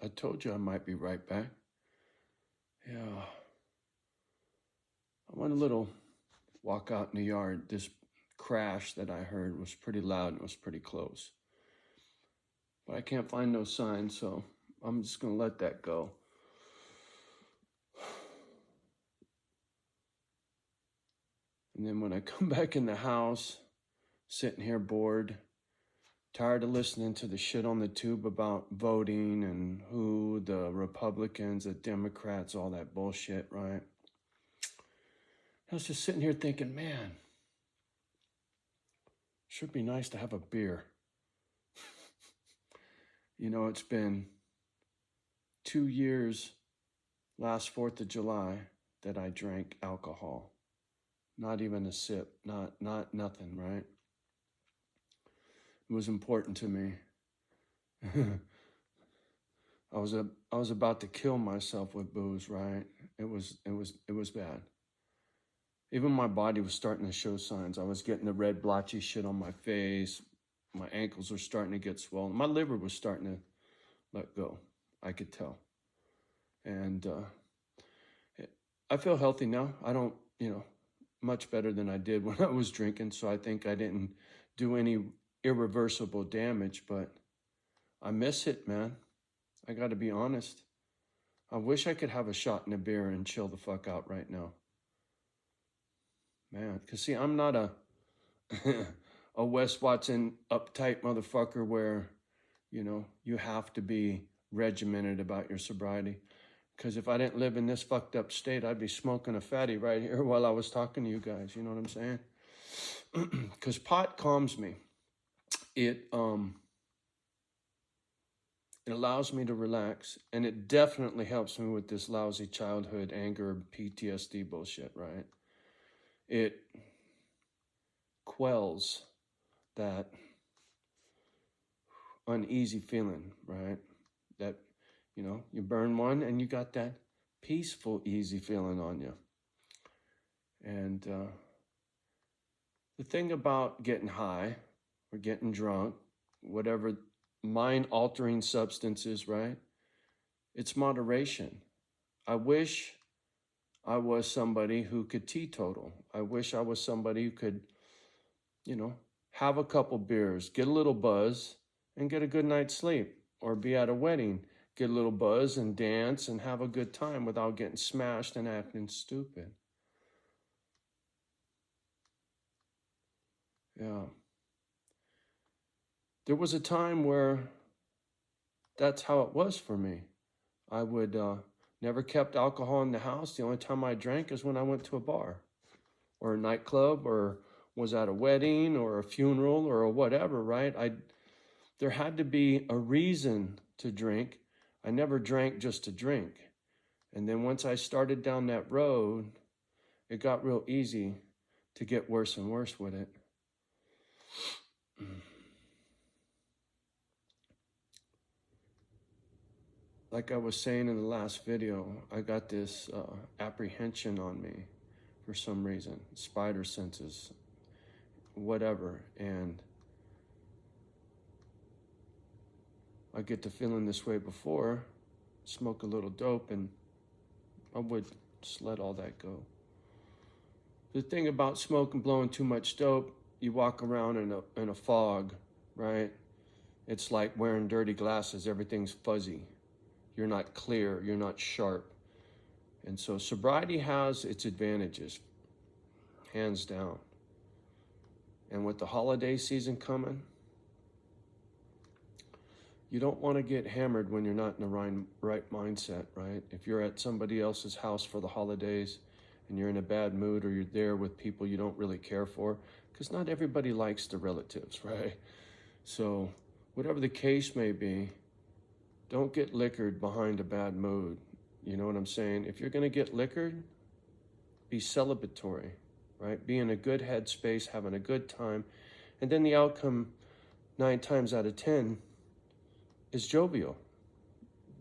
I told you I might be right back. Yeah. I went a little walk out in the yard. This crash that I heard was pretty loud and it was pretty close. But I can't find no sign, so I'm just going to let that go. And then when I come back in the house, sitting here bored, tired of listening to the shit on the tube about voting and who the Republicans, the Democrats, all that bullshit, right? I was just sitting here thinking, man, should be nice to have a beer. You know, it's been 2 years last 4th of July that I drank alcohol. Not even a sip, nothing, right? It was important to me. I was about to kill myself with booze, right? It was bad. Even my body was starting to show signs. I was getting the red blotchy shit on my face. My ankles were starting to get swollen. My liver was starting to let go. I could tell. And I feel healthy now. I don't, much better than I did when I was drinking. So I think I didn't do any irreversible damage, but I miss it, man. I got to be honest. I wish I could have a shot in a beer and chill the fuck out right now. Man, because see, I'm not a a Wes Watson uptight motherfucker where, you have to be regimented about your sobriety. Because if I didn't live in this fucked up state, I'd be smoking a fatty right here while I was talking to you guys. You know what I'm saying? Because pot calms me. It allows me to relax, and it definitely helps me with this lousy childhood anger, PTSD bullshit, right? It quells that uneasy feeling, right? That, you burn one and you got that peaceful, easy feeling on you. And the thing about getting high or getting drunk, whatever mind-altering substances, right? It's moderation. I wish I was somebody who could teetotal. I wish I was somebody who could, have a couple beers, get a little buzz, and get a good night's sleep. Or be at a wedding, get a little buzz and dance and have a good time without getting smashed and acting stupid. Yeah. There was a time where that's how it was for me. I would never kept alcohol in the house. The only time I drank is when I went to a bar or a nightclub or was at a wedding or a funeral or a whatever, right? There had to be a reason to drink. I never drank just to drink. And then once I started down that road, it got real easy to get worse and worse with it. Like I was saying in the last video, I got this apprehension on me for some reason, spider senses, whatever. And I get to feeling this way before, smoke a little dope, and I would just let all that go. The thing about smoking, blowing too much dope, you walk around in a fog, right? It's like wearing dirty glasses. Everything's fuzzy. You're not clear. You're not sharp. And so sobriety has its advantages, hands down. And with the holiday season coming, you don't want to get hammered when you're not in the right mindset, right? If you're at somebody else's house for the holidays and you're in a bad mood, or you're there with people you don't really care for, because not everybody likes the relatives, right? So whatever the case may be, don't get liquored behind a bad mood. You know what I'm saying? If you're going to get liquored, be celebratory, right? Be in a good headspace, having a good time. And then the outcome 9 times out of 10 is jovial.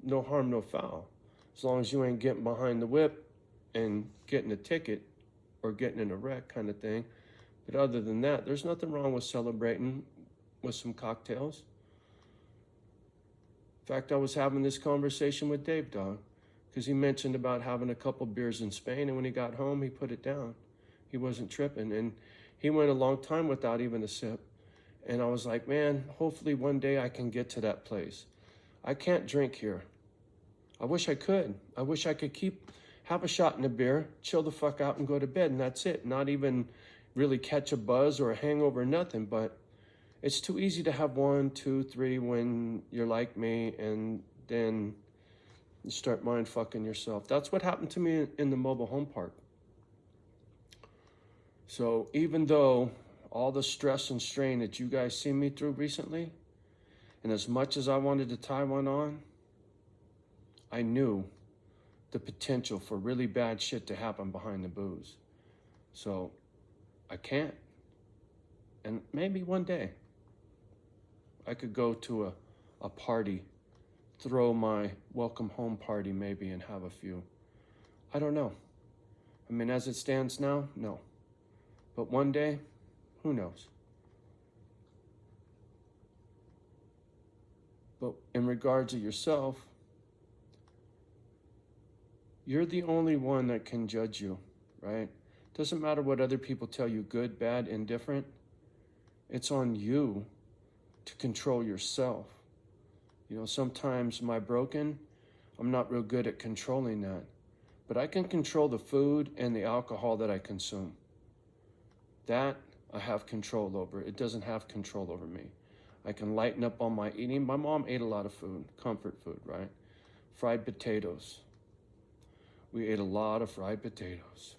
No harm, no foul. As long as you ain't getting behind the whip and getting a ticket or getting in a wreck kind of thing. But other than that, there's nothing wrong with celebrating with some cocktails. In fact, I was having this conversation with Dave, dog, because he mentioned about having a couple beers in Spain, and when he got home, he put it down. He wasn't tripping, and he went a long time without even a sip. And I was like, man, hopefully one day I can get to that place. I can't drink here. I wish I could. I wish I could have a shot in a beer, chill the fuck out and go to bed, and that's it. Not even really catch a buzz or a hangover, nothing. But it's too easy to have 1, 2, 3 when you're like me, and then you start mind fucking yourself. That's what happened to me in the mobile home park. So even though all the stress and strain that you guys see me through recently, and as much as I wanted to tie one on, I knew the potential for really bad shit to happen behind the booze. So I can't. And maybe one day I could go to a party, throw my welcome home party maybe, and have a few. I don't know. I mean, as it stands now, no. But one day, who knows? But in regards to yourself, you're the only one that can judge you, right? Doesn't matter what other people tell you, good, bad, indifferent. It's on you to control yourself. You know, sometimes I'm not real good at controlling that. But I can control the food and the alcohol that I consume. That I have control over. It doesn't have control over me. I can lighten up on my eating. My mom ate a lot of food, comfort food, right? Fried potatoes. We ate a lot of fried potatoes,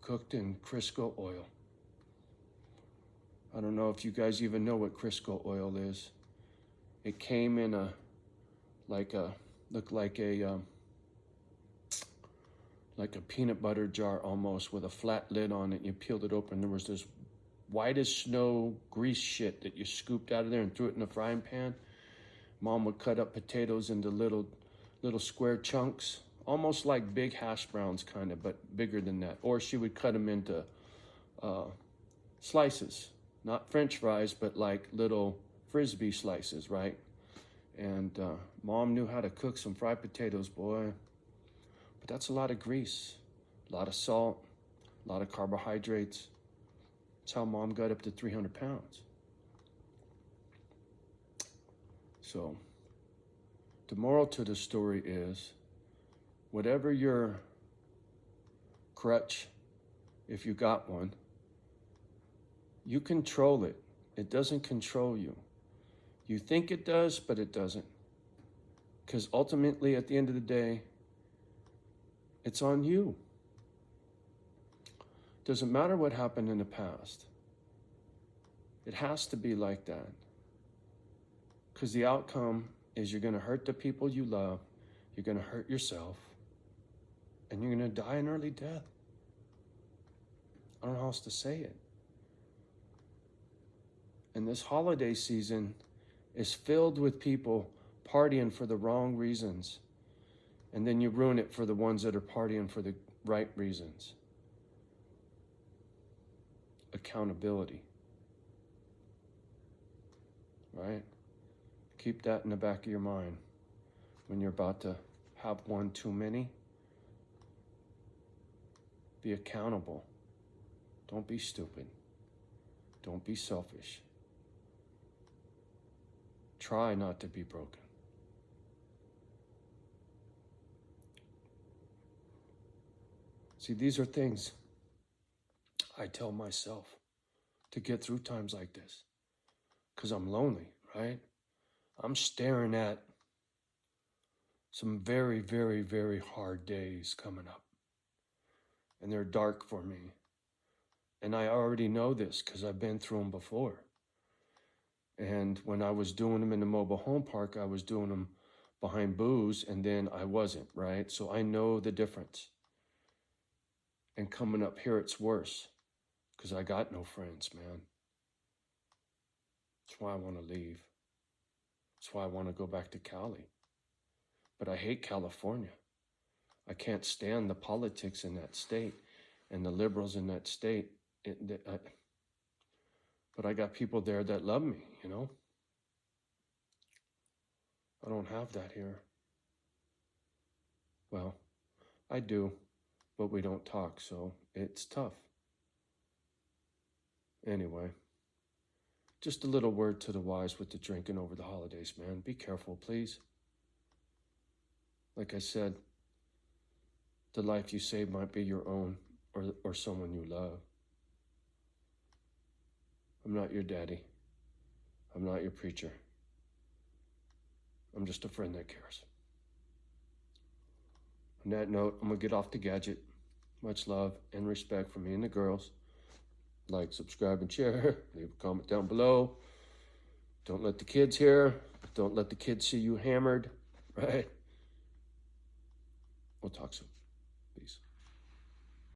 cooked in Crisco oil. I don't know if you guys even know what Crisco oil is. It came in looked like a peanut butter jar almost, with a flat lid on it. You peeled it open. There was this white as snow grease shit that you scooped out of there and threw it in a frying pan. Mom would cut up potatoes into little square chunks, almost like big hash browns kind of, but bigger than that. Or she would cut them into slices, not French fries, but like little Frisbee slices, right? And Mom knew how to cook some fried potatoes, boy. But that's a lot of grease, a lot of salt, a lot of carbohydrates. That's how Mom got up to 300 pounds. So the moral to the story is, whatever your crutch, if you got one, you control it. It doesn't control you. You think it does, but it doesn't. Because ultimately, at the end of the day, it's on you. Doesn't matter what happened in the past. It has to be like that. Because the outcome is you're going to hurt the people you love, you're going to hurt yourself, and you're going to die an early death. I don't know how else to say it. And this holiday season is filled with people partying for the wrong reasons. And then you ruin it for the ones that are partying for the right reasons. Accountability. Right? Keep that in the back of your mind when you're about to have one too many. Be accountable. Don't be stupid. Don't be selfish. Try not to be broken. See, these are things I tell myself to get through times like this. Because I'm lonely, right? I'm staring at some very, very, very hard days coming up. And they're dark for me. And I already know this because I've been through them before. And when I was doing them in the mobile home park, I was doing them behind booze, and then I wasn't, right? So I know the difference. And coming up here, it's worse because I got no friends, man. That's why I want to leave. That's why I want to go back to Cali. But I hate California. I can't stand the politics in that state and the liberals in that state. But I got people there that love me, you know? I don't have that here. Well, I do, but we don't talk, so it's tough. Anyway, just a little word to the wise with the drinking over the holidays, man. Be careful, please. Like I said, the life you save might be your own or someone you love. I'm not your daddy. I'm not your preacher. I'm just a friend that cares. On that note, I'm going to get off the gadget. Much love and respect from me and the girls. Like, subscribe, and share. Leave a comment down below. Don't let the kids hear. Don't let the kids see you hammered. Right? We'll talk soon.